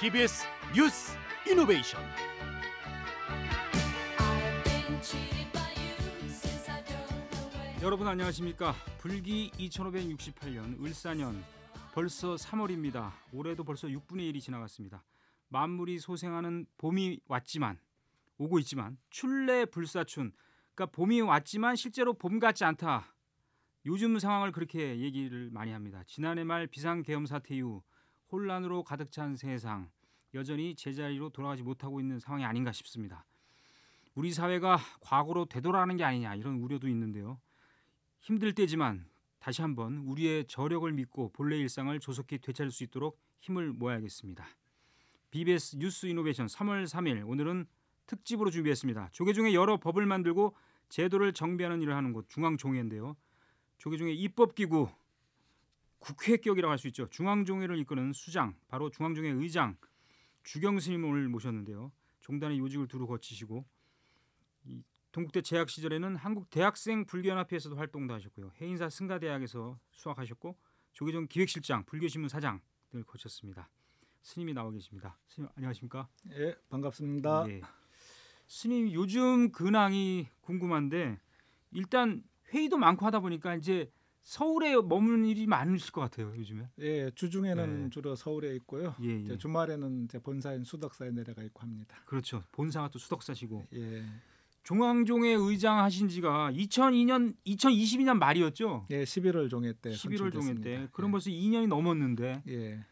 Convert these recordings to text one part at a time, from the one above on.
BBS 뉴스 이노베이션. 여러분 안녕하십니까? 불기 2568년 을사년 벌써 3월입니다. 올해도 벌써 6분의 1이 지나갔습니다. 만물이 소생하는 봄이 왔지만 오고 있지만 출래 불사춘, 그러니까 봄이 왔지만 실제로 봄 같지 않다. 요즘 상황을 그렇게 얘기를 많이 합니다. 지난해 말 비상계엄 사태 이후 혼란으로 가득 찬 세상, 여전히 제자리로 돌아가지 못하고 있는 상황이 아닌가 싶습니다. 우리 사회가 과거로 되돌아가는 게 아니냐, 이런 우려도 있는데요. 힘들 때지만 다시 한번 우리의 저력을 믿고 본래 일상을 조속히 되찾을 수 있도록 힘을 모아야겠습니다. BBS 뉴스 이노베이션 3월 3일, 오늘은 특집으로 준비했습니다. 조계종의 여러 법을 만들고 제도를 정비하는 일을 하는 곳 중앙종회인데요. 조계종의 입법기구, 국회격이라고 할 수 있죠. 중앙종회를 이끄는 수장, 바로 중앙종회 의장 주경 스님을 오늘 모셨는데요. 종단의 요직을 두루 거치시고 동국대 재학 시절에는 한국대학생 불교연합회에서도 활동도 하셨고요. 해인사 승가대학에서 수학하셨고 조계종 기획실장, 불교신문 사장 등을 거쳤습니다. 스님이 나와 계십니다. 스님 안녕하십니까? 예, 반갑습니다. 예. 스님, 요즘 근황이 궁금한데 일단 회의도 많고 하다 보니까 이제 서울에 머무는 일이 많으실 것 같아요, 요즘에. 예, 주중에는 예. 주로 서울에 있고요. 예, 예. 이제 주말에는 제 본사인 수덕사에 내려가 있고 합니다. 그렇죠. 본사가 또 수덕사시고. 예, 중앙종회 의장 하신 지가 2022년 말이었죠. 예, 11월 종회 때 11월 종회 선출됐습니다. 때. 그럼 벌써 2년이 넘었는데 예,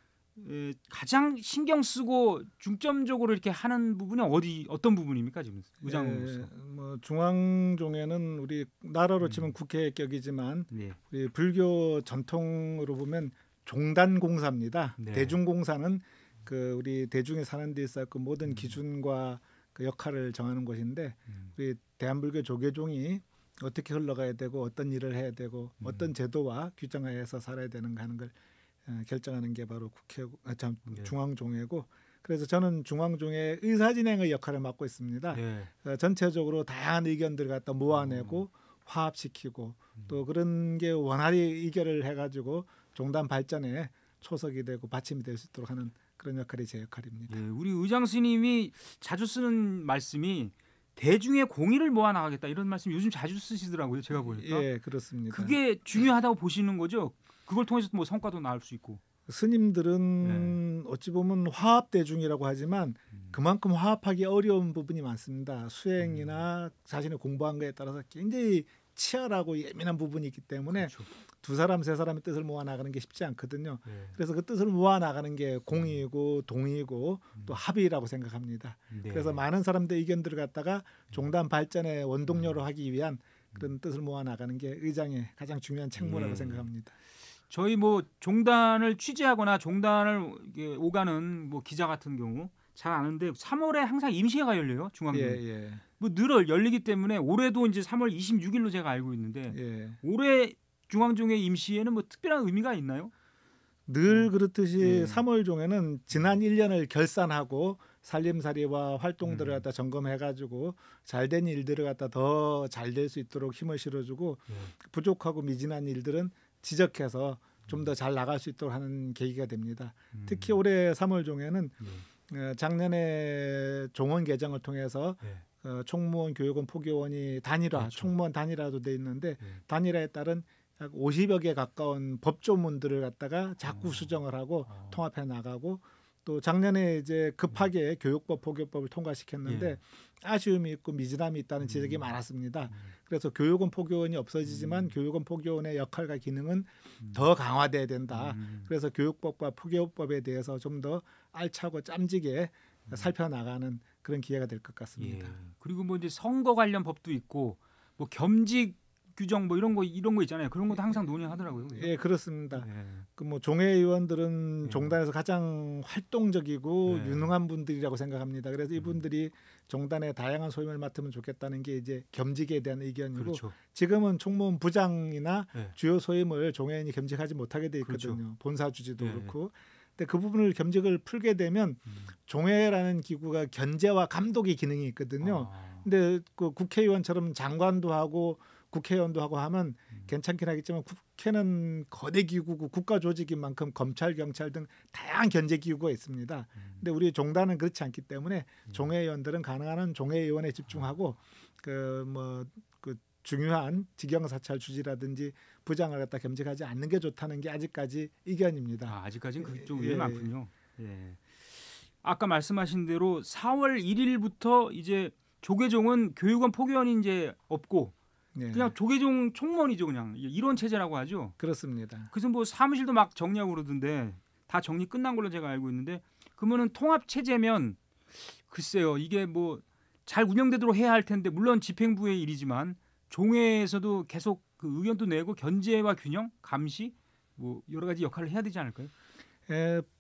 가장 신경 쓰고 중점적으로 이렇게 하는 부분이 어떤 부분입니까, 지금 의장으로서? 예, 뭐 중앙종회는 우리 나라로 치면 국회격이지만 네. 우리 불교 전통으로 보면 종단공사입니다. 네. 대중공사는 그 우리 대중이 사는 데 있어 그 모든 기준과 그 역할을 정하는 곳인데 우리 대한불교 조계종이 어떻게 흘러가야 되고 어떤 일을 해야 되고 어떤 제도와 규정하에서 살아야 되는가 하는 걸 결정하는 게 바로 네. 중앙종회고, 그래서 저는 중앙종회 의사진행의 역할을 맡고 있습니다. 네. 전체적으로 다양한 의견들을 갖다 모아내고 화합시키고 또 그런 게 원활히 의결을 해가지고 종단 발전에 초석이 되고 받침이 될 수 있도록 하는 그런 역할이 제 역할입니다. 예, 우리 의장 스님이 자주 쓰는 말씀이 대중의 공의를 모아 나가겠다, 이런 말씀 요즘 자주 쓰시더라고요, 제가 보니까. 예, 그렇습니다. 그게 중요하다고 보시는 거죠? 그걸 통해서 뭐 성과도 나올 수 있고. 스님들은 어찌 보면 화합 대중이라고 하지만 그만큼 화합하기 어려운 부분이 많습니다. 수행이나 자신의 공부한 거에 따라서 굉장히 치열하고 예민한 부분이 있기 때문에 그렇죠. 두 사람 세 사람의 뜻을 모아 나가는 게 쉽지 않거든요. 네. 그래서 그 뜻을 모아 나가는 게 공의고 동의고 또 합의라고 생각합니다. 네. 그래서 많은 사람들의 의견들을 갖다가 종단 발전의 원동력으로 하기 위한 그런 뜻을 모아 나가는 게 의장의 가장 중요한 책무라고 예. 생각합니다. 저희 뭐 종단을 취재하거나 종단을 이게 오가는 뭐 기자 같은 경우 잘 아는데 3월에 항상 임시회가 열려요, 중앙종회. 예. 뭐 늘 열리기 때문에 올해도 이제 3월 26일로 제가 알고 있는데 예. 올해 중앙종회 임시회는 뭐 특별한 의미가 있나요? 늘 그렇듯이 예. 3월 종에는 지난 1년을 결산하고 살림살이와 활동들을 갖다 점검해가지고 잘된 일들을 갖다 더 잘 될 수 있도록 힘을 실어주고 부족하고 미진한 일들은 지적해서 좀 더 잘 나갈 수 있도록 하는 계기가 됩니다. 특히 올해 3월 종에는 작년에 종원 개정을 통해서 총무원, 교육원, 포교원이 단일화, 그렇죠. 총무원 단일화도 돼 있는데 단일화에 따른 약 50여 개 가까운 법조문들을 갖다가 자꾸 수정을 하고 통합해 나가고, 또 작년에 이제 급하게 교육법, 포교법을 통과시켰는데 아쉬움이 있고 미진함이 있다는 지적이 많았습니다. 그래서 교육원, 포교원이 없어지지만 교육원, 포교원의 역할과 기능은 더 강화돼야 된다. 그래서 교육법과 포교법에 대해서 좀 더 알차고 짬지게 살펴나가는 그런 기회가 될 것 같습니다. 예. 그리고 뭐 이제 선거 관련 법도 있고 뭐 겸직 규정 뭐 이런 거 있잖아요. 그런 것도 항상 논의하더라고요. 그죠? 예, 그렇습니다. 예. 그 뭐 종회 의원들은 종단에서 가장 활동적이고 네. 유능한 분들이라고 생각합니다. 그래서 이분들이 종단의 다양한 소임을 맡으면 좋겠다는 게 이제 겸직에 대한 의견이고, 그렇죠. 지금은 총무원 부장이나 네. 주요 소임을 종회의원이 겸직하지 못하게 돼 있거든요. 그렇죠. 본사 주지도 네. 그렇고. 근데 그 부분을 겸직을 풀게 되면 종회라는 기구가 견제와 감독의 기능이 있거든요. 근데 그 국회의원처럼 장관도 하고 국회의원도 하고 하면 괜찮긴 하겠지만 국회는 거대 기구고 국가 조직인 만큼 검찰, 경찰 등 다양한 견제 기구가 있습니다. 근데 우리 종단은 그렇지 않기 때문에 종회의원들은 가능한 한 종회의원에 집중하고 그 중요한 직영 사찰 주지라든지 부장을 갖다 겸직하지 않는 게 좋다는 게 아직까지 의견입니다. 아직까지는 그쪽 의견이 많군요. 예. 아까 말씀하신 대로 4월 1일부터 이제 조계종은 교육원 포교원이 이제 없고 그냥 조계종 총무원이죠, 그냥 이런 체제라고 하죠. 그렇습니다. 그래서 뭐 사무실도 막 정리하고 그러던데 다 정리 끝난 걸로 제가 알고 있는데 그러면은 통합 체제면 글쎄요, 이게 뭐 잘 운영되도록 해야 할 텐데 물론 집행부의 일이지만 종회에서도 계속 그 의견도 내고 견제와 균형, 감시 뭐 여러 가지 역할을 해야 되지 않을까요?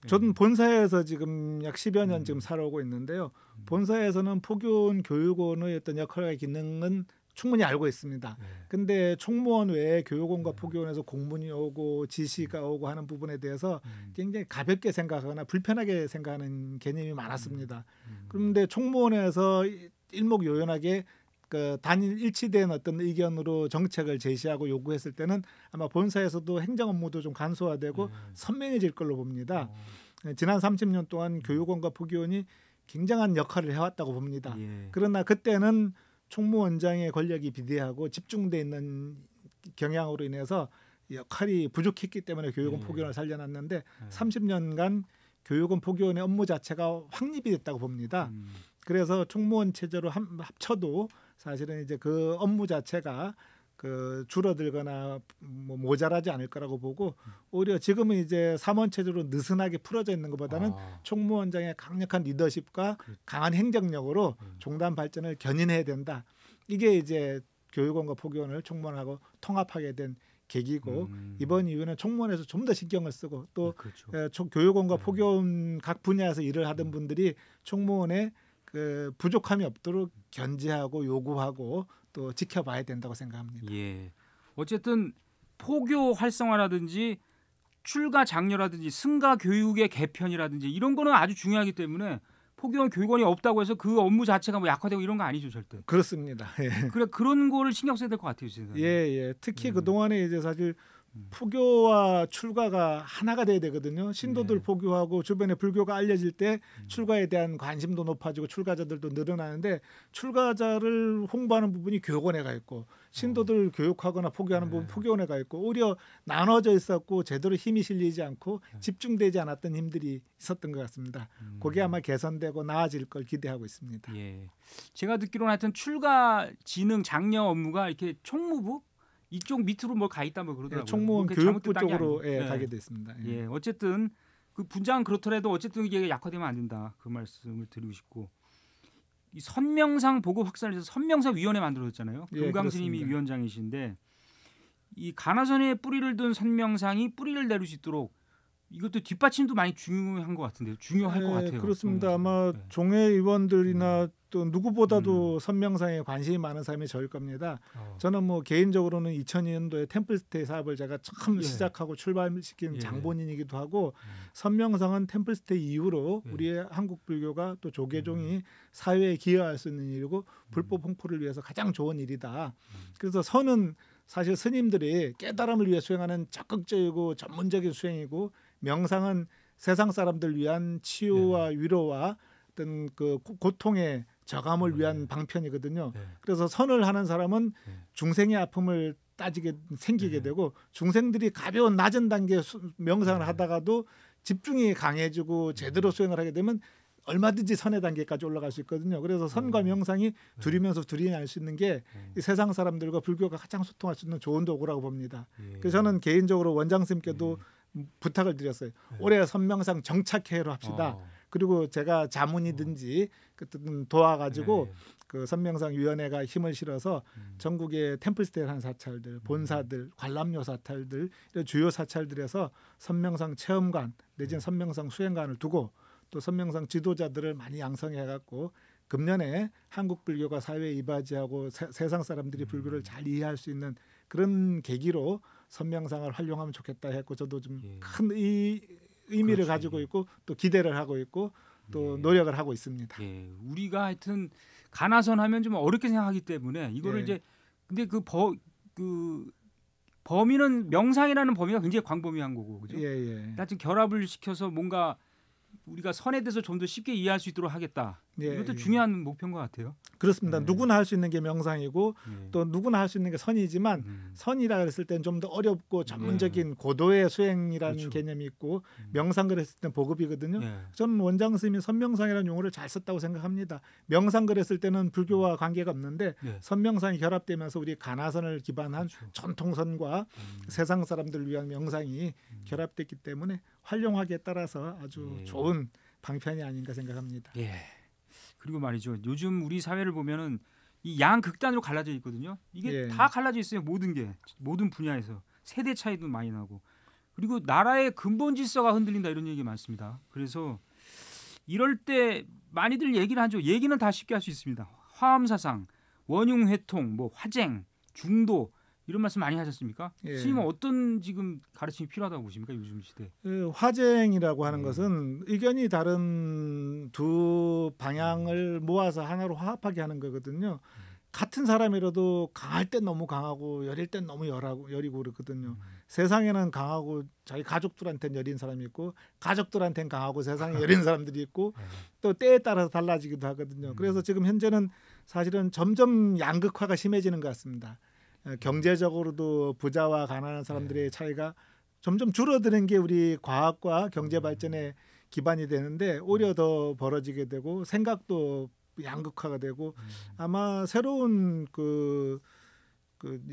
저는 본사에서 지금 약 10여 년 지금 살아오고 있는데요. 본사에서는 포교원 교육원의 어떤 역할과 기능은 충분히 알고 있습니다. 근데 총무원 외에 교육원과 포교원에서 공문이 오고 지시가 오고 하는 부분에 대해서 굉장히 가볍게 생각하거나 불편하게 생각하는 개념이 많았습니다. 그런데 총무원에서 일목요연하게 그 단일 일치된 어떤 의견으로 정책을 제시하고 요구했을 때는 아마 본사에서도 행정 업무도 좀 간소화되고 선명해질 걸로 봅니다. 지난 30년 동안 교육원과 포교원이 굉장한 역할을 해왔다고 봅니다. 그러나 그때는 총무원장의 권력이 비대하고 집중돼 있는 경향으로 인해서 역할이 부족했기 때문에 교육원 포교원을 살려놨는데 30년간 교육원 포교원의 업무 자체가 확립이 됐다고 봅니다. 그래서 총무원 체제로 합쳐도 사실은 이제 그 업무 자체가 그 줄어들거나 뭐 모자라지 않을 거라고 보고 오히려 지금은 이제 사무원 체제로 느슨하게 풀어져 있는 것보다는 총무원장의 강력한 리더십과 강한 행정력으로 종단 발전을 견인해야 된다. 이게 이제 교육원과 포교원을 총무원하고 통합하게 된 계기고 이번 이후에는 총무원에서 좀 더 신경을 쓰고 또 교육원과 포교원 각 분야에서 일을 하던 분들이 총무원의 그 부족함이 없도록 견제하고 요구하고 또 지켜봐야 된다고 생각합니다. 예. 어쨌든 포교 활성화라든지 출가 장려라든지 승가 교육의 개편이라든지 이런 거는 아주 중요하기 때문에 포교원 교육원이 없다고 해서 그 업무 자체가 뭐 약화되고 이런 거 아니죠, 절대. 그렇습니다. 예. 그래 그런 거를 신경 써야 될 것 같아요, 지금. 예. 특히 그 동안에 이제 사실 포교와 출가가 하나가 돼야 되거든요. 신도들 포교하고 주변에 불교가 알려질 때 출가에 대한 관심도 높아지고 출가자들도 늘어나는데 출가자를 홍보하는 부분이 교육원에 가 있고 신도들 교육하거나 포교하는 부분 포교원에 가 있고 오히려 나눠져 있었고 제대로 힘이 실리지 않고 집중되지 않았던 힘들이 있었던 것 같습니다. 그게 아마 개선되고 나아질 걸 기대하고 있습니다. 예. 제가 듣기로는 하여튼 출가 진흥 장려 업무가 이렇게 총무부 이쪽 밑으로 뭐 가 있다 뭐 그러더라고요. 총무원 교육부 쪽으로 가게 됐습니다. 예, 어쨌든 그 분장은 그렇더라도 어쨌든 이게 약화되면 안 된다. 그 말씀을 드리고 싶고 이 선명상 보급 확산을 해서 선명상 위원회 만들어졌잖아요. 금강스님이 위원장이신데 이 가나선에 뿌리를 둔 선명상이 뿌리를 내릴 수 있도록 이것도 뒷받침도 많이 중요한 것 같은데요. 중요할 것 같아요. 그렇습니다. 아마 종회 의원들이나 또 누구보다도 선명상에 관심이 많은 사람이 저일 겁니다. 저는 뭐 개인적으로는 2002년도에 템플스테이 사업을 제가 처음 시작하고 출발시킨 장본인이기도 하고 선명상은 템플스테이 이후로 우리의 한국 불교가 또 조계종이 사회에 기여할 수 있는 일이고 불법 홍포를 위해서 가장 좋은 일이다. 그래서 선은 사실 스님들이 깨달음을 위해 수행하는 적극적이고 전문적인 수행이고 명상은 세상 사람들 위한 치유와 위로와 어떤 그 고통의 저감을 위한 방편이거든요. 그래서 선을 하는 사람은 중생의 아픔을 생기게 되고 중생들이 가벼운 낮은 단계 명상을 하다가도 집중이 강해지고 제대로 수행을 하게 되면 얼마든지 선의 단계까지 올라갈 수 있거든요. 그래서 선과 명상이 둘이면서 둘이 날 수 있는 게 이 세상 사람들과 불교가 가장 소통할 수 있는 좋은 도구라고 봅니다. 그래서 저는 개인적으로 원장 선생님께도 부탁을 드렸어요. 올해 선명상 정착회로 합시다. 그리고 제가 자문이든지 그때는 도와가지고 그 선명상 위원회가 힘을 실어서 전국의 템플스테이 한 사찰들, 본사들, 관람료 사찰들, 이런 주요 사찰들에서 선명상 체험관 내지는 선명상 수행관을 두고 또 선명상 지도자들을 많이 양성해갖고 금년에 한국 불교가 사회에 이바지하고 세상 사람들이 불교를 잘 이해할 수 있는 그런 계기로 선명상을 활용하면 좋겠다 했고 저도 좀 큰 의미를 가지고 있고 또 기대를 하고 있고 또 노력을 하고 있습니다. 우리가 하여튼 가나선 하면 좀 어렵게 생각하기 때문에 이거를 이제 근데 그 범위는 명상이라는 범위가 굉장히 광범위한 거고, 그죠? 예, 예. 하여튼 결합을 시켜서 뭔가 우리가 선에 대해서 좀 더 쉽게 이해할 수 있도록 하겠다. 예, 이것도 예. 중요한 목표인 것 같아요. 그렇습니다. 네. 누구나 할 수 있는 게 명상이고 예. 또 누구나 할 수 있는 게 선이지만 선이라 그랬을 때는 좀 더 어렵고 전문적인 고도의 수행이라는 그렇죠. 개념이 있고 명상 그랬을 때는 보급이거든요. 예. 저는 원장 스님이 선명상이라는 용어를 잘 썼다고 생각합니다. 명상 그랬을 때는 불교와 관계가 없는데 예. 선명상이 결합되면서 우리 가나선을 기반한 그렇죠. 전통선과 세상 사람들을 위한 명상이 결합됐기 때문에 활용하기에 따라서 아주 예. 좋은 방편이 아닌가 생각합니다. 예. 그리고 말이죠. 요즘 우리 사회를 보면은 이 양극단으로 갈라져 있거든요. 이게 예. 다 갈라져 있어요. 모든 게 모든 분야에서 세대 차이도 많이 나고 그리고 나라의 근본 질서가 흔들린다 이런 얘기 많습니다. 그래서 이럴 때 많이들 얘기를 하죠. 얘기는 다 쉽게 할 수 있습니다. 화엄사상, 원흉회통, 뭐 화쟁, 중도 이런 말씀 많이 하셨습니까? 예. 스님은 어떤 지금 가르침이 필요하다고 보십니까? 요즘 시대. 그 화쟁이라고 하는 네. 것은 의견이 다른 두 방향을 모아서 하나로 화합하게 하는 거거든요. 같은 사람이라도 강할 땐 너무 강하고 여릴 땐 너무 여리고 그렇거든요. 세상에는 강하고 자기 가족들한테는 여린 사람이 있고 가족들한테는 강하고 세상에 여린 사람들이 있고 또 때에 따라서 달라지기도 하거든요. 그래서 지금 현재는 사실은 점점 양극화가 심해지는 것 같습니다. 경제적으로도 부자와 가난한 사람들의 차이가 점점 줄어드는 게 우리 과학과 경제 발전의 기반이 되는데 오히려 더 벌어지게 되고 생각도 양극화가 되고 아마 새로운 그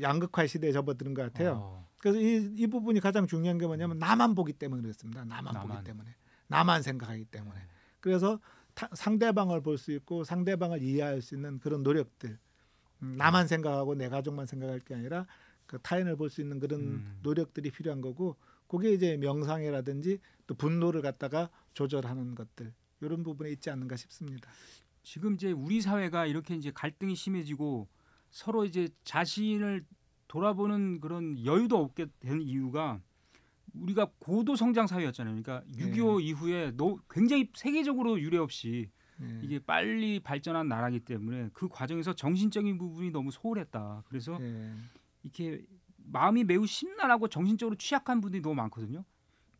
양극화 시대에 접어드는 것 같아요. 그래서 이 부분이 가장 중요한 게 뭐냐면 나만 보기 때문에 그렇습니다. 나만 보기 때문에 나만 생각하기 때문에 그래서 상대방을 볼 수 있고 상대방을 이해할 수 있는 그런 노력들 나만 생각하고 내 가족만 생각할 게 아니라 그 타인을 볼 수 있는 그런 노력들이 필요한 거고 그게 이제 명상이라든지 또 분노를 갖다가 조절하는 것들 이런 부분에 있지 않는가 싶습니다. 지금 이제 우리 사회가 이렇게 이제 갈등이 심해지고 서로 이제 자신을 돌아보는 그런 여유도 없게 된 이유가 우리가 고도 성장 사회였잖아요. 그러니까 6.25 이후에 굉장히 세계적으로 유례 없이 이게 빨리 발전한 나라기 때문에 그 과정에서 정신적인 부분이 너무 소홀했다. 그래서 이렇게 마음이 매우 심란하고 정신적으로 취약한 분들이 너무 많거든요.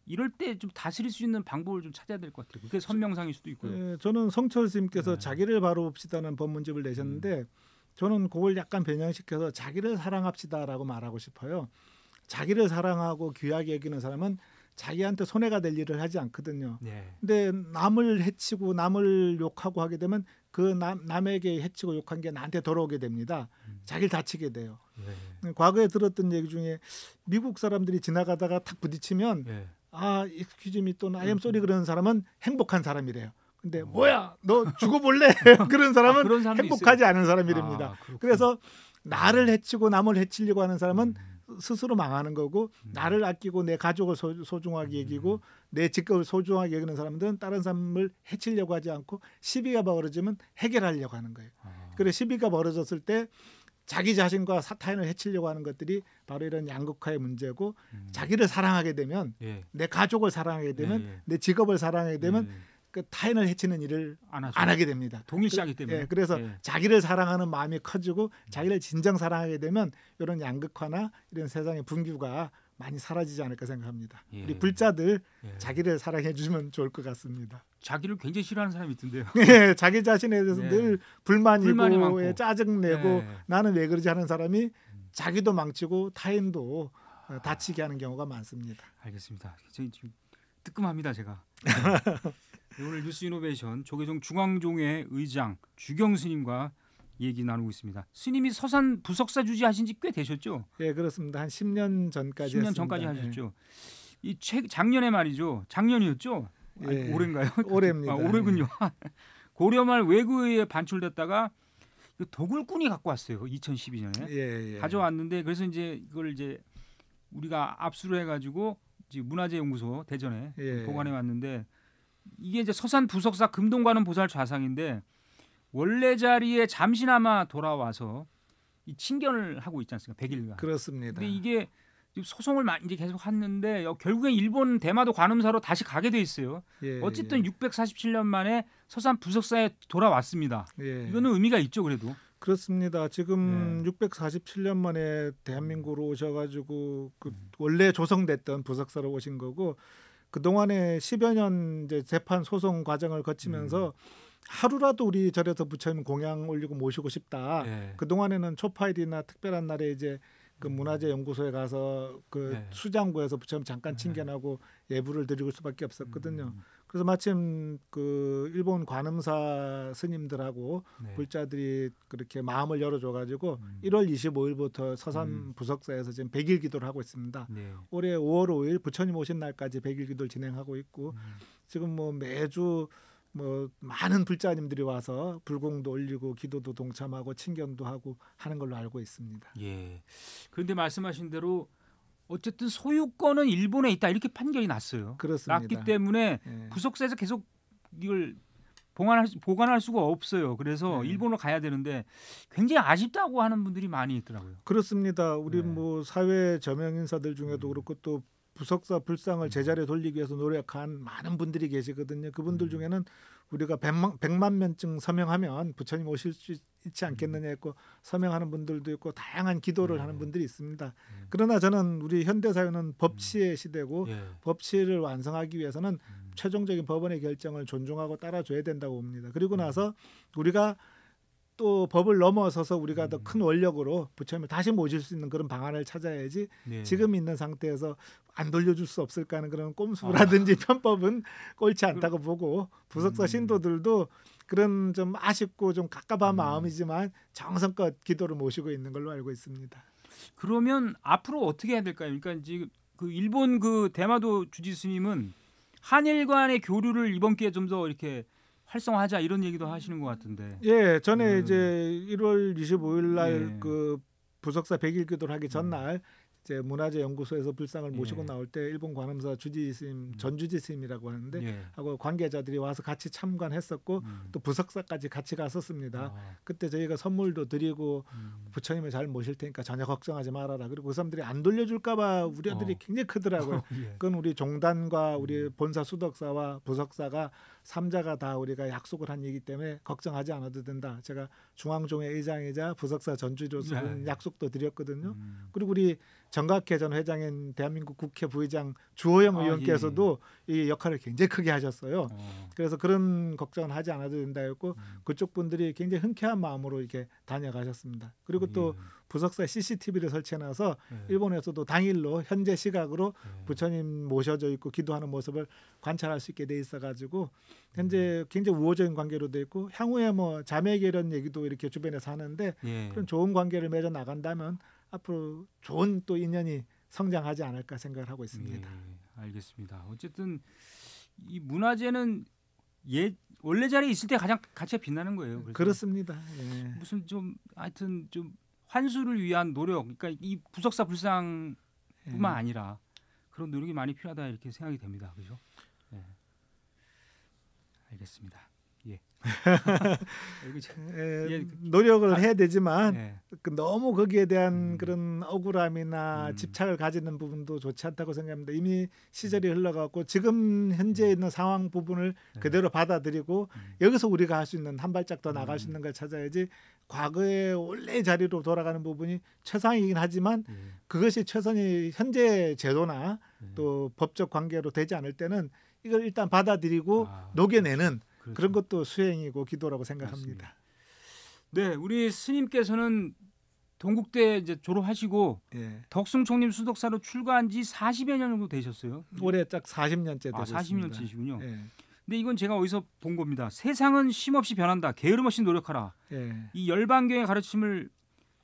이럴 때 좀 다스릴 수 있는 방법을 좀 찾아야 될 것 같아요. 그게 선명상일 수도 있고요. 저는 성철 스님께서 자기를 바로 봅시다는 법문집을 내셨는데 저는 그걸 약간 변형시켜서 자기를 사랑합시다라고 말하고 싶어요. 자기를 사랑하고 귀하게 여기는 사람은 자기한테 손해가 될 일을 하지 않거든요. 근데 남을 해치고 남을 욕하고 하게 되면 그 남에게 해치고 욕한 게 나한테 돌아오게 됩니다. 자기를 다치게 돼요. 과거에 들었던 얘기 중에 미국 사람들이 지나가다가 탁 부딪히면 익스큐즈미 또는 I am sorry 그러는 사람은 행복한 사람이래요. 근데 뭐야 너 죽어볼래? 그런 사람은 그런 사람도 행복하지 있어요. 않은 사람이랍니다. 그래서 나를 해치고 남을 해치려고 하는 사람은 스스로 망하는 거고 나를 아끼고 내 가족을 소중하게 여기고 내 직업을 소중하게 여기는 사람들은 다른 사람을 해치려고 하지 않고 시비가 벌어지면 해결하려고 하는 거예요. 그래서 시비가 벌어졌을 때 자기 자신과 타인을 해치려고 하는 것들이 바로 이런 양극화의 문제고 자기를 사랑하게 되면 내 가족을 사랑하게 되면 내 직업을 사랑하게 되면 그 타인을 해치는 일을 안 하게 됩니다. 동일시하기 때문에. 그래서 자기를 사랑하는 마음이 커지고 자기를 진정 사랑하게 되면 이런 양극화나 이런 세상의 분규가 많이 사라지지 않을까 생각합니다. 우리 불자들 자기를 사랑해 주시면 좋을 것 같습니다. 자기를 굉장히 싫어하는 사람이 있던데요. 자기 자신에 대해서 늘 불만이 많고 짜증내고 나는 왜 그러지 하는 사람이 자기도 망치고 타인도 다치게 하는 경우가 많습니다. 알겠습니다. 지금 뜨끔합니다 제가. 오늘 뉴스 이노베이션 조계종 중앙종회 의장 주경 스님과 얘기 나누고 있습니다. 스님이 서산 부석사 주지하신 지 꽤 되셨죠? 네, 그렇습니다. 한 10년 전까지 10년 전까지 하셨죠. 이 작년에 말이죠. 작년이었죠? 올해인가요? 올해입니다. 올해군요. 고려말 외구에 반출됐다가 도굴꾼이 갖고 왔어요. 2012년에 가져왔는데 그래서 이제 이걸 이제 우리가 압수를 해가지고 문화재연구소 대전에 보관해 왔는데 이게 이제 서산 부석사 금동관음 보살 좌상인데 원래 자리에 잠시나마 돌아와서 이 친견을 하고 있지 않습니까? 100일간. 그렇습니다. 근데 이게 소송을 이제 계속 했는데 결국엔 일본 대마도 관음사로 다시 가게 돼 있어요. 어쨌든 647년 만에 서산 부석사에 돌아왔습니다. 이거는 의미가 있죠, 그래도. 그렇습니다. 지금 네. 647년 만에 대한민국으로 오셔가지고 그 원래 조성됐던 부석사로 오신 거고 그 동안에 10여 년 이제 재판 소송 과정을 거치면서 하루라도 우리 절에서 부처님 공양 올리고 모시고 싶다. 네. 그 동안에는 초파일이나 특별한 날에 이제 그 문화재 연구소에 가서 그 네. 수장고에서 부처님 잠깐 친견하고 예불을 드릴 수밖에 없었거든요. 그래서 마침 그 일본 관음사 스님들하고 네. 불자들이 그렇게 마음을 열어줘가지고 1월 25일부터 서산 부석사에서 지금 100일 기도를 하고 있습니다. 네. 올해 5월 5일 부처님 오신 날까지 100일 기도를 진행하고 있고 지금 뭐 매주 뭐 많은 불자님들이 와서 불공도 올리고 기도도 동참하고 친견도 하고 하는 걸로 알고 있습니다. 예. 그런데 말씀하신 대로 어쨌든 소유권은 일본에 있다 이렇게 판결이 났어요. 그렇습니다. 났기 때문에 예. 부석사에서 계속 이걸 보관할 수가 없어요. 그래서 네. 일본으로 가야 되는데 굉장히 아쉽다고 하는 분들이 많이 있더라고요. 그렇습니다. 우리 네. 뭐 사회 저명 인사들 중에도 그렇고 또 부석사 불상을 제자리에 돌리기 위해서 노력한 많은 분들이 계시거든요. 그분들 중에는 우리가 100만 명쯤 서명하면 부처님 오실 수 있지 않겠느냐 했고 서명하는 분들도 있고 다양한 기도를 하는 분들이 있습니다. 그러나 저는 우리 현대사회는 법치의 시대고 예. 법치를 완성하기 위해서는 최종적인 법원의 결정을 존중하고 따라줘야 된다고 봅니다. 그리고 나서 우리가 또 법을 넘어서서 우리가 더 큰 원력으로 부처님을 다시 모실 수 있는 그런 방안을 찾아야지 네. 지금 있는 상태에서 안 돌려줄 수 없을까 하는 그런 꼼수라든지 편법은 옳지 않다고 보고 부석사 신도들도 그런 좀 아쉽고 좀 갑갑한 마음이지만 정성껏 기도를 모시고 있는 걸로 알고 있습니다. 그러면 앞으로 어떻게 해야 될까요? 그러니까 지금 그 일본 그 대마도 주지 스님은 한일 간의 교류를 이번 기회에 좀 더 이렇게 활성화하자 이런 얘기도 하시는 것 같은데. 예, 전에 이제 1월 25일 날 예. 그 부석사 100일 기도를 하기 전날 이제 문화재 연구소에서 불상을 모시고 예. 나올 때 일본 관음사 주지 스님 전주지 스님이라고 하는데 예. 하고 관계자들이 와서 같이 참관했었고 또 부석사까지 같이 갔었습니다. 아, 그때 저희가 선물도 드리고 부처님을 잘 모실 테니까 전혀 걱정하지 말아라. 그리고 그 사람들이 안 돌려줄까봐 우려들이 굉장히 크더라고요. 예. 그건 우리 종단과 우리 본사 수덕사와 부석사가 삼자가 다 우리가 약속을 한 얘기 때문에 걱정하지 않아도 된다. 제가 중앙종회 의장이자 부석사 전주로서 네. 약속도 드렸거든요. 그리고 우리 정각회 전 회장인 대한민국 국회 부의장 주호영 의원께서도 이 역할을 굉장히 크게 하셨어요. 그래서 그런 걱정은 하지 않아도 된다 했고 그쪽 분들이 굉장히 흔쾌한 마음으로 이렇게 다녀가셨습니다. 그리고 또 부석사 CCTV를 설치해놔서 일본에서도 당일로 현재 시각으로 부처님 모셔져 있고 기도하는 모습을 관찰할 수 있게 돼 있어가지고 현재 굉장히 우호적인 관계로 돼 있고 향후에 뭐 자매결연 얘기도 이렇게 주변에서 하는데 예. 그런 좋은 관계를 맺어 나간다면 앞으로 좋은 또 인연이 성장하지 않을까 생각을 하고 있습니다. 예, 알겠습니다. 어쨌든 이 문화재는 원래 자리에 있을 때 가장 가치가 빛나는 거예요. 그래서 그렇습니다. 예. 무슨 좀 하여튼 좀 환수를 위한 노력, 그러니까 이 부석사 불상뿐만 아니라 그런 노력이 많이 필요하다 이렇게 생각이 됩니다. 그렇죠? 예. 알겠습니다. 예. 노력을 해야 되지만 예. 너무 거기에 대한 그런 억울함이나 집착을 가지는 부분도 좋지 않다고 생각합니다. 이미 시절이 흘러가고 지금 현재 있는 상황 부분을 그대로 받아들이고 여기서 우리가 할 수 있는 한 발짝 더 나갈 수 있는 걸 찾아야지 과거의 원래 자리로 돌아가는 부분이 최상이긴 하지만 그것이 최선이 현재 제도나 또 법적 관계로 되지 않을 때는 이걸 일단 받아들이고 녹여내는 그렇죠. 그런 것도 수행이고 기도라고 생각합니다. 네, 우리 스님께서는 동국대 이제 졸업하시고 예. 덕숭총림 수덕사로 출가한 지 40여 년 정도 되셨어요. 올해 딱 40년째 되고 있습니다. 40년째시군요. 예. 근데 이건 제가 어디서 본 겁니다. 세상은 쉼없이 변한다. 게으름 없이 노력하라. 예. 이 열반경의 가르침을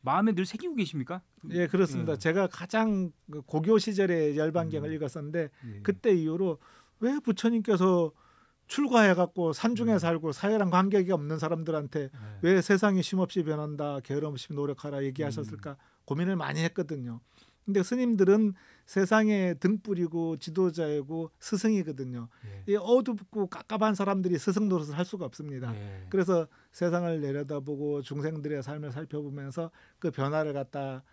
마음에 늘 새기고 계십니까? 예, 그렇습니다. 예. 제가 가장 고교 시절에 열반경을 읽었었는데 그때 이후로 왜 부처님께서 출가해갖고 산중에 살고 사회랑 관계가 없는 사람들한테 왜 세상이 쉼없이 변한다, 게으름 없이 노력하라 얘기하셨을까 고민을 많이 했거든요. 근데 스님들은 세상에 등불이고 지도자이고 스승이거든요. 이 어둡고 깝깝한 사람들이 스승 노릇을 할 수가 없습니다. 그래서 세상을 내려다보고 중생들의 삶을 살펴보면서 그 변화를 갖다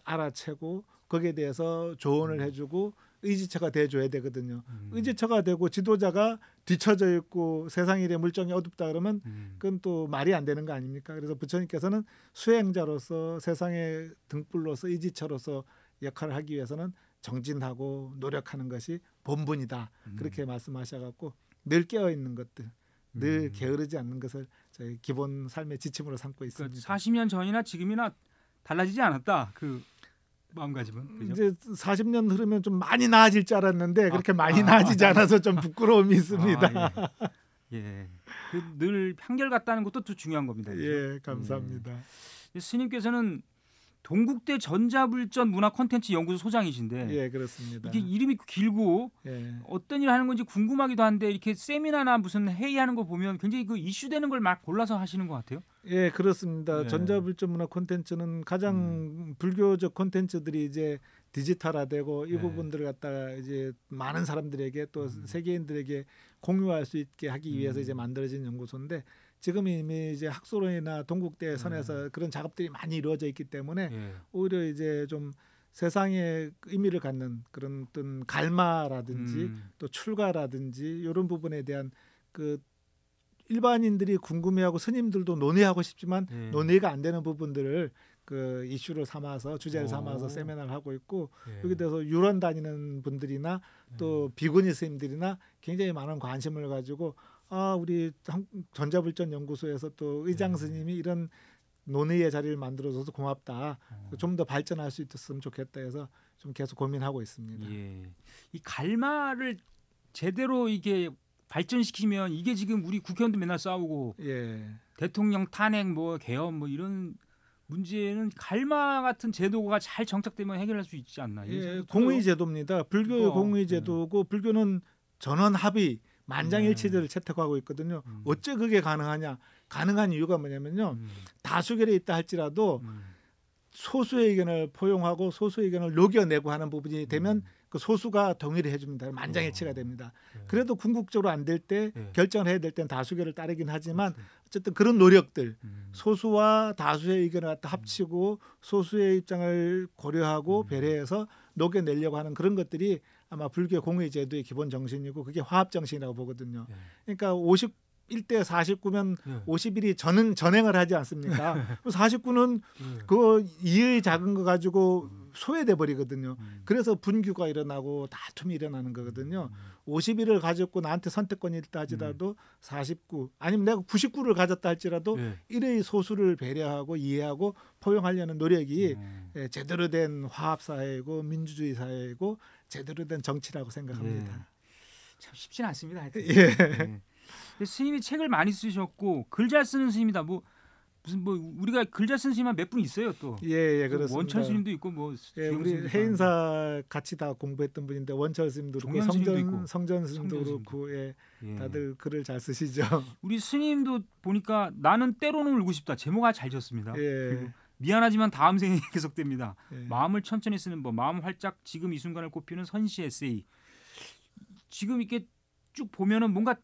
알아채고 거기에 대해서 조언을 해주고 의지처가 돼줘야 되거든요. 의지처가 되고 지도자가 뒤처져 있고 세상 일에 물정이 어둡다 그러면 그건 또 말이 안 되는 거 아닙니까? 그래서 부처님께서는 수행자로서 세상의 등불로서 의지처로서 역할을 하기 위해서는 정진하고 노력하는 것이 본분이다. 그렇게 말씀하셔갖고 늘 깨어 있는 것들, 늘 게으르지 않는 것을 저희 기본 삶의 지침으로 삼고 있습니다. 그러니까 40년 전이나 지금이나 달라지지 않았다. 그 마음가짐은. 그죠? 이제 40년 흐르면 좀 많이 나아질 줄 알았는데 그렇게 많이 나아지지 않아서 좀 부끄러움이 있습니다. 예. 늘 한결같다는 것도 또 중요한 겁니다. 그죠? 예, 감사합니다. 스님께서는 동국대 전자불전 문화 콘텐츠 연구소 소장이신데 예, 그렇습니다. 이게 이름이 길고 예. 어떤 일을 하는 건지 궁금하기도 한데 이렇게 세미나나 무슨 회의하는 거 보면 굉장히 그 이슈되는 걸 막 골라서 하시는 것 같아요. 예, 그렇습니다. 예. 전자불전 문화 콘텐츠는 가장 불교적 콘텐츠들이 이제 디지털화되고 이 예. 부분들을 갖다가 이제 많은 사람들에게 또 세계인들에게 공유할 수 있게 하기 위해서 이제 만들어진 연구소인데 지금 이미 이제 학술원이나 동국대 선에서 그런 작업들이 많이 이루어져 있기 때문에 예. 오히려 이제 좀 세상에 의미를 갖는 그런 어떤 갈마라든지 또 출가라든지 이런 부분에 대한 그 일반인들이 궁금해하고 스님들도 논의하고 싶지만 예. 논의가 안 되는 부분들을 그 이슈로 삼아서 주제를 삼아서 세미나를 하고 있고 예. 여기 대해서 유런 다니는 분들이나 또 비구니 스님들이나 굉장히 많은 관심을 가지고 우리 전자불전 연구소에서 또 의장 스님이 이런 논의의 자리를 만들어줘서 고맙다. 좀 더 발전할 수 있었으면 좋겠다 해서 좀 계속 고민하고 있습니다. 예. 이 갈마를 제대로 이게 발전시키면 이게 지금 우리 국회의원도 맨날 싸우고 예. 대통령 탄핵 뭐 개헌 뭐 이런 문제는 갈마 같은 제도가 잘 정착되면 해결할 수 있지 않나. 예, 공의 제도입니다. 불교의 공의 제도고 불교는 전원 합의 만장일치제를 채택하고 있거든요. 어째 그게 가능하냐? 가능한 이유가 뭐냐면요. 다수결에 있다 할지라도 소수의 의견을 포용하고 소수의 의견을 녹여내고 하는 부분이 되면 그 소수가 동의를 해줍니다. 만장일치가 됩니다. 그래도 궁극적으로 안 될 때 결정을 해야 될 때는 다수결을 따르긴 하지만 어쨌든 그런 노력들 소수와 다수의 의견을 갖다 합치고 소수의 입장을 고려하고 배려해서 녹여내려고 하는 그런 것들이 아마 불교 공의 제도의 기본 정신이고 그게 화합 정신이라고 보거든요. 그러니까 51대 49면 51이 전행을 하지 않습니까? 49는 그 이의 작은 거 가지고 소외돼 버리거든요. 그래서 분규가 일어나고 다툼이 일어나는 거거든요. 51을 가졌고 나한테 선택권이 있다 하지라도 49 아니면 내가 99를 가졌다 할지라도 일의 소수를 배려하고 이해하고 포용하려는 노력이 제대로 된 화합 사회이고 민주주의 사회이고 제대로 된 정치라고 생각합니다. 참 쉽지는 않습니다. 하여튼. 예. 스님이 책을 많이 쓰셨고 글 잘 쓰는 스님이다. 무슨 우리가 글 잘 쓰는 스님 몇 분 있어요 또. 예, 그렇습니다. 원철 스님도 있고 뭐. 예, 우리 해인사 같이 다 공부했던 분인데 원철 스님도 그렇고 성전 스님도 그렇고 다들 글을 잘 쓰시죠. 우리 스님도 보니까 나는 때로는 울고 싶다. 제목이 잘 지었습니다. 그리고 미안하지만 다음 생에 계속됩니다. 마음을 천천히 쓰는 법, 마음 활짝 지금 이 순간을 꼽히는 선시 에세이. 지금 이렇게 쭉 보면은 뭔가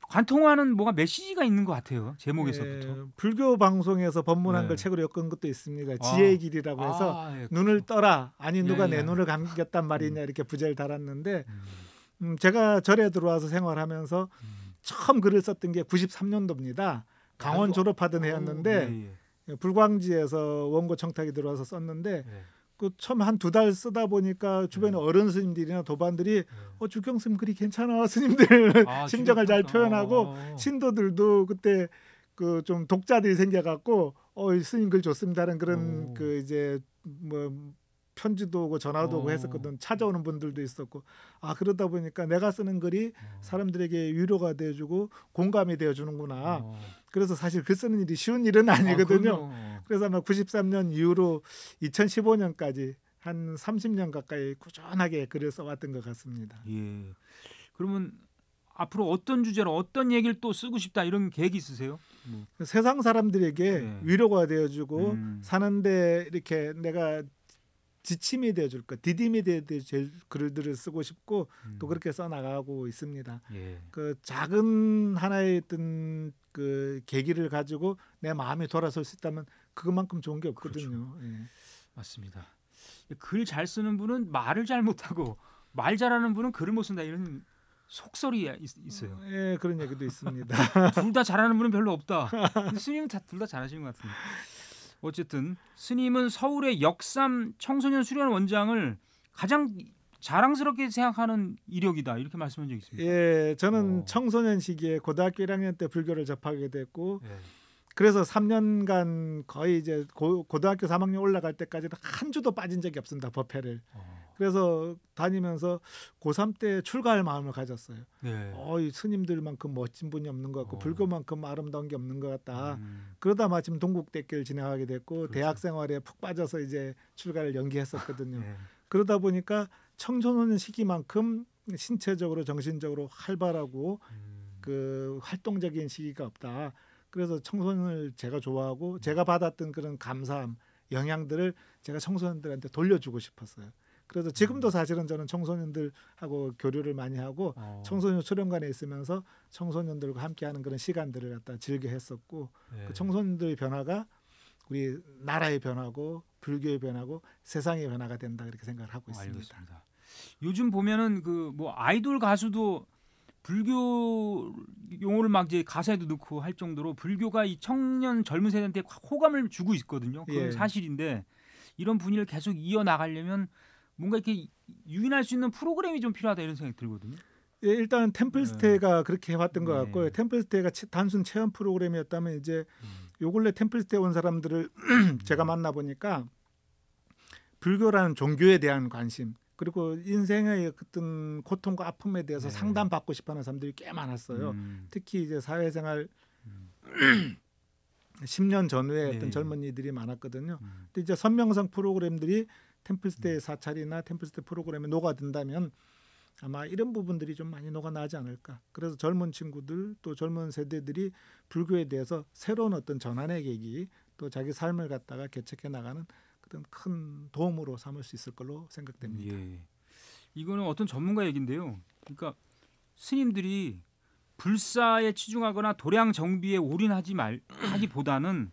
관통하는 뭐가 메시지가 있는 것 같아요. 제목에서부터. 불교 방송에서 법문한 걸 책으로 엮은 것도 있습니다. 지혜의 길이라고 해서 눈을 떠라. 아니 누가 내 눈을 감겼단 말이냐 이렇게 부제를 달았는데 제가 절에 들어와서 생활하면서 처음 글을 썼던 게 93년도입니다. 강원 졸업하던 해였는데 불광지에서 원고 청탁이 들어와서 썼는데 그 처음 한 2달 쓰다 보니까 주변에 어른 스님들이나 도반들이 주경 스님 글이 괜찮아 스님들 심정을 잘 표현하고 신도들도 그때 그 좀 독자들이 생겨갖고 스님 글 좋습니다라는 그런 그 이제 뭐 편지도 오고 전화도 오고 했었거든. 찾아오는 분들도 있었고 그러다 보니까 내가 쓰는 글이 사람들에게 위로가 되어주고 공감이 되어주는구나. 그래서 사실 글 쓰는 일이 쉬운 일은 아니거든요. 그래서 아마 93년 이후로 2015년까지 한 30년 가까이 꾸준하게 글을 써왔던 것 같습니다. 예. 그러면 앞으로 어떤 주제로 어떤 얘기를 또 쓰고 싶다 이런 계획이 있으세요? 세상 사람들에게 위로가 되어주고 사는데 이렇게 내가 지침이 되어줄 것, 디딤이 되어줄 글들을 쓰고 싶고 또 그렇게 써나가고 있습니다. 그 작은 하나의 어떤 그 계기를 가지고 내 마음이 돌아설 수 있다면 그것만큼 좋은 게 없거든요. 그렇죠. 맞습니다. 글 잘 쓰는 분은 말을 잘 못하고 말 잘하는 분은 글을 못 쓴다 이런 속설이 있어요. 예, 그런 얘기도 있습니다. 둘 다 잘하는 분은 별로 없다. 스님은 둘 다 잘하시는 것 같은데. 어쨌든 스님은 서울의 역삼 청소년 수련 원장을 가장 자랑스럽게 생각하는 이력이다 이렇게 말씀한 적 있습니다. 예, 저는 청소년 시기에 고등학교 1학년 때 불교를 접하게 됐고 예. 그래서 3년간 거의 이제 고등학교 3학년 올라갈 때까지는 한 주도 빠진 적이 없습니다. 법회를. 그래서 다니면서 고3 때 출가할 마음을 가졌어요. 네. 이 스님들만큼 멋진 분이 없는 것 같고 불교만큼 아름다운 게 없는 것 같다. 음. 그러다 마침 동국대학교를 진행하게 됐고 그렇죠. 대학 생활에 푹 빠져서 이제 출가를 연기했었거든요. 네. 그러다 보니까 청소년 시기만큼 신체적으로 정신적으로 활발하고 그 활동적인 시기가 없다. 그래서 청소년을 제가 좋아하고 제가 받았던 그런 감사함, 영향들을 제가 청소년들한테 돌려주고 싶었어요. 그래서 지금도 사실은 저는 청소년들하고 교류를 많이 하고 청소년 수련관에 있으면서 청소년들과 함께하는 그런 시간들을 갖다 즐겨 했었고 네. 그 청소년들의 변화가 우리 나라의 변화고 불교의 변화고 세상의 변화가 된다 그렇게 생각을 하고 있습니다. 알겠습니다. 요즘 보면은 그 뭐 아이돌 가수도 불교 용어를 막 이제 가사에도 넣고 할 정도로 불교가 이 청년 젊은 세대한테 호감을 주고 있거든요. 그건 예. 사실인데 이런 분위기를 계속 이어 나가려면 뭔가 이렇게 유인할 수 있는 프로그램이 좀 필요하다 이런 생각이 들거든요. 예, 일단 템플스테이가 그렇게 해왔던 것 네. 같고요. 템플스테이가 단순 체험 프로그램이었다면 이제 요 근래 템플스테이 온 사람들을 제가 만나보니까 불교라는 종교에 대한 관심 그리고 인생의 어떤 고통과 아픔에 대해서 네. 상담받고 싶어하는 사람들이 꽤 많았어요. 특히 이제 사회생활 10년 전후에 네. 어떤 젊은이들이 많았거든요. 근데 이제 선명성 프로그램들이 템플스테이 사찰이나 템플스테이 프로그램에 녹아든다면 아마 이런 부분들이 좀 많이 녹아나지 않을까. 그래서 젊은 친구들 또 젊은 세대들이 불교에 대해서 새로운 어떤 전환의 계기 또 자기 삶을 갖다가 개척해 나가는 그런 큰 도움으로 삼을 수 있을 걸로 생각됩니다. 예. 이거는 어떤 전문가 얘기인데요. 그러니까 스님들이 불사에 치중하거나 도량 정비에 올인하기보다는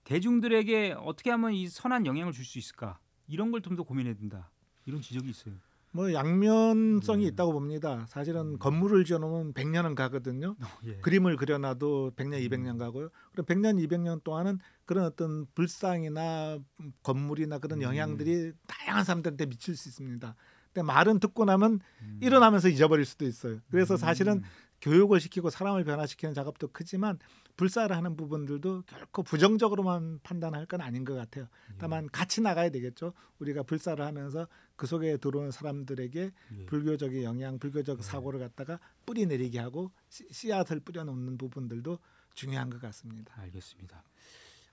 대중들에게 어떻게 하면 이 선한 영향을 줄 수 있을까 이런 걸 좀 더 고민해야 된다. 이런 지적이 있어요. 뭐 양면성이 있다고 봅니다. 사실은 건물을 지어놓으면 100년은 가거든요. 예. 그림을 그려놔도 100년, 200년 가고요. 그럼 100년, 200년 동안은 그런 어떤 불상이나 건물이나 그런 영향들이 다양한 사람들한테 미칠 수 있습니다. 근데 말은 듣고 나면 일어나면서 잊어버릴 수도 있어요. 그래서 사실은 교육을 시키고 사람을 변화시키는 작업도 크지만 불사를 하는 부분들도 결코 부정적으로만 판단할 건 아닌 것 같아요. 다만 같이 나가야 되겠죠. 우리가 불사를 하면서 그 속에 들어오는 사람들에게 불교적인 영향, 불교적 사고를 갖다가 뿌리내리게 하고 씨앗을 뿌려놓는 부분들도 중요한 것 같습니다. 알겠습니다.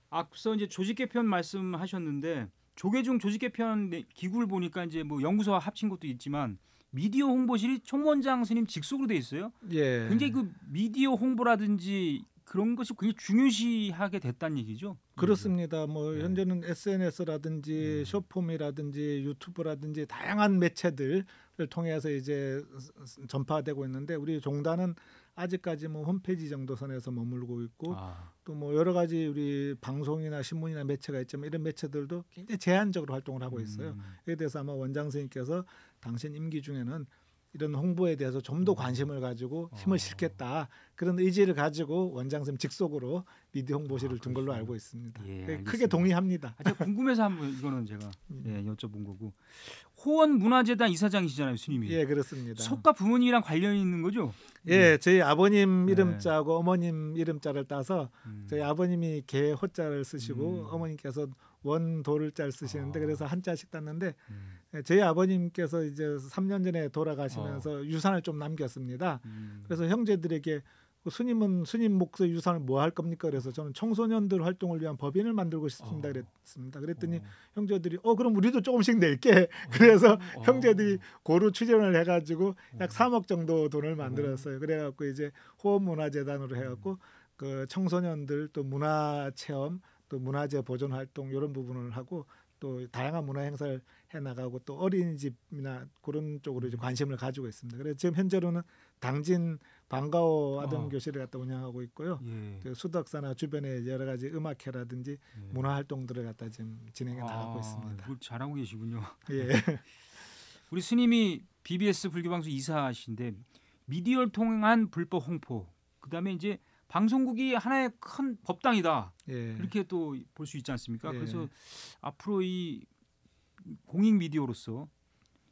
앞서 이제 조직 개편 말씀하셨는데 조계종 조직 개편 기구를 보니까 이제 뭐 연구소와 합친 것도 있지만 미디어 홍보실이 총원장 스님 직속으로 돼 있어요. 예. 굉장히 그 미디어 홍보라든지 그런 것이 굉장히 중요시하게 됐다는 얘기죠. 그렇습니다. 뭐 네. 현재는 SNS라든지 쇼폼이라든지 유튜브라든지 다양한 매체들을 통해서 이제 전파되고 있는데 우리 종단은 아직까지 뭐 홈페이지 정도 선에서 머물고 있고 또 뭐 여러 가지 우리 방송이나 신문이나 매체가 있지만 이런 매체들도 굉장히 제한적으로 활동을 하고 있어요. 이에 대해서 아마 원장 선생님께서 당신 임기 중에는 이런 홍보에 대해서 좀 더 관심을 가지고 힘을 실겠다 그런 의지를 가지고 원장 선생님 직속으로 미디어 홍보실을 둔 걸로 알고 있습니다. 예, 크게 알겠습니다. 동의합니다. 제가 궁금해서 한번 이거는 제가 여쭤본 거고 호원 문화재단 이사장이시잖아요, 스님이. 예, 그렇습니다. 석가 부모님이랑 관련이 있는 거죠? 예, 저희 아버님 네. 이름자고 어머님 이름자를 따서 저희 아버님이 개 호자를 쓰시고 어머님께서 원도를자를 쓰시는데 그래서 한자씩 땄는데 저희 아버님께서 이제 3년 전에 돌아가시면서 유산을 좀 남겼습니다. 그래서 형제들에게 스님은 스님 목서 유산을 뭐 할 겁니까? 그래서 저는 청소년들 활동을 위한 법인을 만들고 싶습니다. 그랬습니다. 그랬더니 형제들이 그럼 우리도 조금씩 낼게. 그래서 형제들이 고루 추진을 해가지고 약 3억 정도 돈을 만들었어요. 그래갖고 이제 호원문화재단으로 해갖고 그 청소년들 또 문화체험 또 문화재 보존 활동 이런 부분을 하고 또 다양한 문화 행사를 해나가고 또 어린이집이나 그런 쪽으로 이제 관심을 가지고 있습니다. 그래서 지금 현재로는 당진 방과후 아동 교실을 갖다 운영하고 있고요. 그 수덕사나 주변에 여러 가지 음악회라든지 문화 활동들을 갖다 지금 진행해 나가고 있습니다. 뭘 잘하고 계시군요. 예. 우리 스님이 BBS 불교방송 이사신데 미디어를 통한 불법 홍보, 그다음에 이제 방송국이 하나의 큰 법당이다. 예. 이렇게 또 볼 수 있지 않습니까? 예. 그래서 앞으로 이 공익 미디어로서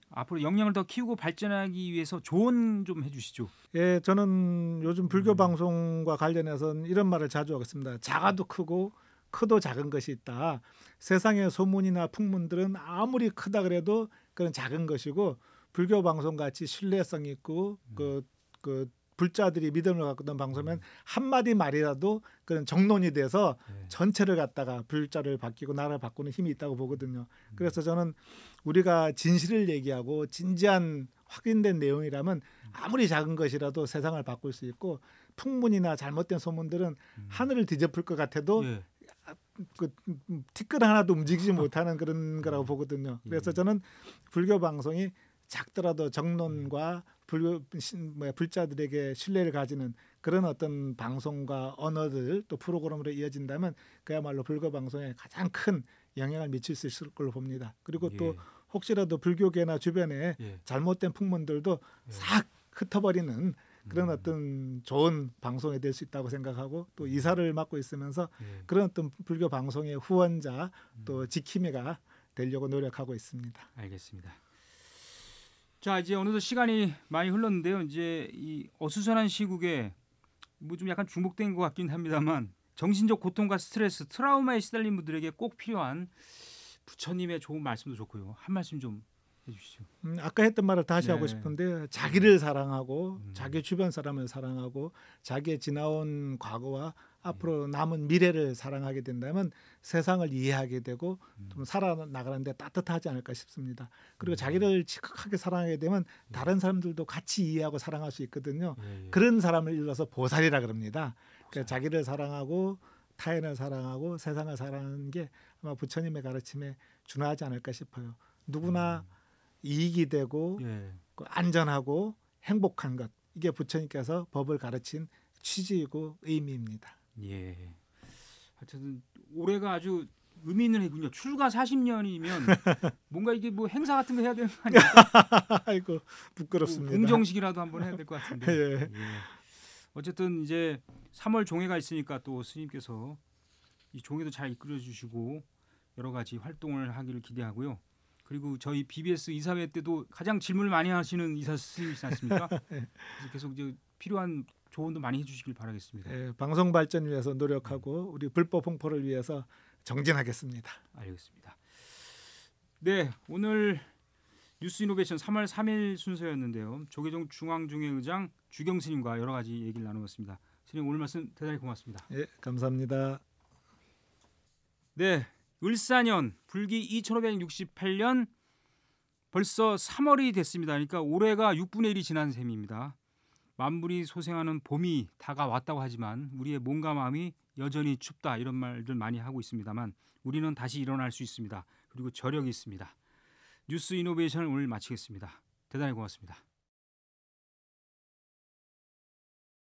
앞으로 역량을 더 키우고 발전하기 위해서 조언 좀 해주시죠. 예, 저는 요즘 불교 방송과 관련해서는 이런 말을 자주 하겠습니다. 작아도 크고 크도 작은 것이 있다. 세상의 소문이나 풍문들은 아무리 크다 그래도 그건 작은 것이고 불교 방송 같이 신뢰성 있고 그 불자들이 믿음을 갖고 있는 방송은 한마디 말이라도 그런 정론이 돼서 전체를 갖다가 불자를 바뀌고 나라를 바꾸는 힘이 있다고 보거든요. 그래서 저는 우리가 진실을 얘기하고 진지한 확인된 내용이라면 아무리 작은 것이라도 세상을 바꿀 수 있고, 풍문이나 잘못된 소문들은 하늘을 뒤덮을 것 같아도 예. 그 티끌 하나도 움직이지 못하는 그런 거라고 보거든요. 그래서 저는 불교 방송이 작더라도 정론과 불자들에게 신뢰를 가지는 그런 어떤 방송과 언어들 또 프로그램으로 이어진다면 그야말로 불교 방송에 가장 큰 영향을 미칠 수 있을 걸로 봅니다. 그리고 또 혹시라도 불교계나 주변에 잘못된 풍문들도 싹 흩어버리는 그런 어떤 좋은 방송이 될 수 있다고 생각하고, 또 이사를 맡고 있으면서 그런 어떤 불교 방송의 후원자 또 지킴이가 되려고 노력하고 있습니다. 알겠습니다. 자, 이제 어느덧 시간이 많이 흘렀는데요. 이제 이 어수선한 시국에 뭐 좀 약간 중복된 것 같긴 합니다만 정신적 고통과 스트레스, 트라우마에 시달린 분들에게 꼭 필요한 부처님의 좋은 말씀도 좋고요. 한 말씀 좀 해주시죠. 아까 했던 말을 다시 네. 하고 싶은데, 자기를 사랑하고 자기 주변 사람을 사랑하고 자기의 지나온 과거와 앞으로 남은 미래를 사랑하게 된다면 세상을 이해하게 되고 좀 살아나가는데 따뜻하지 않을까 싶습니다. 그리고 자기를 지극하게 사랑하게 되면 다른 사람들도 같이 이해하고 사랑할 수 있거든요. 그런 사람을 일러서 보살이라 그럽니다. 그러니까 자기를 사랑하고 타인을 사랑하고 세상을 사랑하는 게 아마 부처님의 가르침에 준하지 않을까 싶어요. 누구나 이익이 되고 안전하고 행복한 것, 이게 부처님께서 법을 가르친 취지이고 의미입니다. 예. 하여튼 올해가 아주 의미 있는 해군요. 출가 40년이면 뭔가 이게 뭐 행사 같은 거 해야 되는 거 아니에요? 아이고 부끄럽습니다. 공정식이라도 한번 해야 될 것 같은데. 예. 어쨌든 이제 3월 종회가 있으니까 또 스님께서 이 종회도 잘 이끌어 주시고 여러 가지 활동을 하기를 기대하고요. 그리고 저희 BBS 이사회 때도 가장 질문을 많이 하시는 이사 스님이시지 않습니까? 그래서 계속 이제 필요한 조언도 많이 해주시길 바라겠습니다. 예, 방송 발전 위해서 노력하고 우리 불법 홍보를 위해서 정진하겠습니다. 알겠습니다. 네, 오늘 뉴스 이노베이션 3월 3일 순서였는데요. 조계종 중앙중회의장 주경 스님과 여러 가지 얘기를 나누었습니다. 스님 오늘 말씀 대단히 고맙습니다. 예, 감사합니다. 네, 을사년 불기 2568년 벌써 3월이 됐습니다. 그러니까 올해가 6분의 1이 지난 셈입니다. 만물이 소생하는 봄이 다가왔다고 하지만 우리의 몸과 마음이 여전히 춥다, 이런 말들 많이 하고 있습니다만 우리는 다시 일어날 수 있습니다. 그리고 저력이 있습니다. 뉴스 이노베이션을 오늘 마치겠습니다. 대단히 고맙습니다.